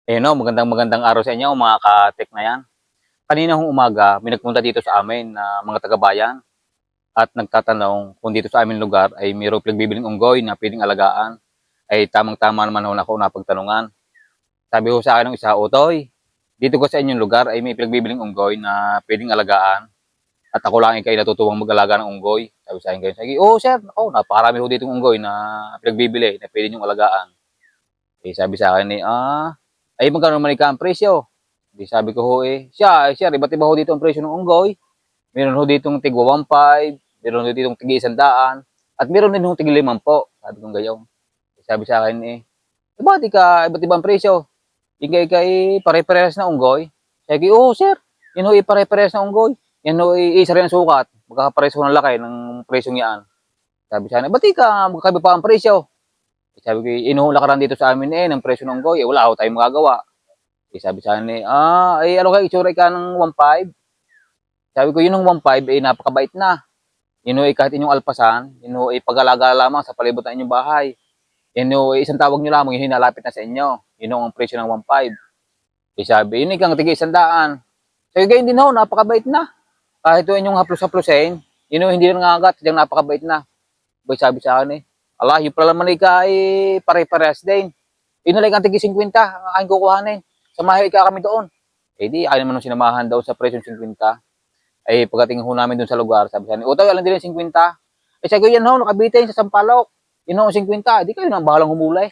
Ayun 'no, magandang araw sa inyo mga ka-tech na 'yan. Kanina hong umaga may nagpunta dito sa amin na mga taga-bayan at nagtatanong kung dito sa aming lugar ay mayroong pinagbibiling unggoy na puwedeng alagaan. Ay tamang-tama naman ho na ako napagtanungan. Sabi ho sa'kin nung isa, "Utoy, dito ko sa inyong lugar ay may pinagbibiling unggoy na puwedeng alagaan at ako lang ay natutuwang mag-alaga ng unggoy." Sabi sa'kin gano'n. Sabi, "Oo sir, naku napakarami ho ditong unggoy na pinagbibili na puwede niyong alagaan." Eh, sabi sa'kin eh, ay magkano naman ika ang presyo? 'Di sabi ko ho, sir iba't iba ho dito ang presyo ng unggoy. Meron ho ditong tigwa 1.5, meron ho ditong tig tig-100, at meron din hong tig-50. Sabi kong gayon. Sabi sa'kin bakit iba't ibang presyo? Ika pare-parehas na unggoy? Sabi ko, oo sir, yun ho pare-parehas na unggoy. Yan ho isa rin ang sukat, magkakaparehas ho ng laki ng presyong yan. Sabi sa'kin, ba't magkakaiba pa ang presyo? Sabi ko, inuhula ka lang dito sa amin ng presyo ng unggoy, wala ho tayong magagawa. Sabi sa'kin ano kaya itsura ika ng 1.5? Sabi ko, yun ng 1.5 napakabait na. Yun ho kahit inyong alpasan, yun ho pag-alaga lamang sa palibot ng inyong bahay. Yun ho isang tawag nyo lamang, yun hinalapit na sa inyo. Yun ho ang presyo ng 1.5. Sabi, yun ikang tig-100. Sabi gayon din ho, napakabait na. Kahit ho inyong haplos-haplosin, yun ho hindi na nangagat, sadyang napakabait na. Sabi sa akin ala, yung pala naman pare-parehas din. Yun na lang ang tig-50 ang aking kukuhanin. Samahin ka kami doon. Di ayaw naman nung sinamahan daw sa presyong 50. Pagdating ho namin doon sa lugar, sabi sa akin, Utoy, alam din yung 50. Sabi ko, yan ho, nakabitin sa Sampalok. Yun ho, 50. Di kayo nang bahalang humulay.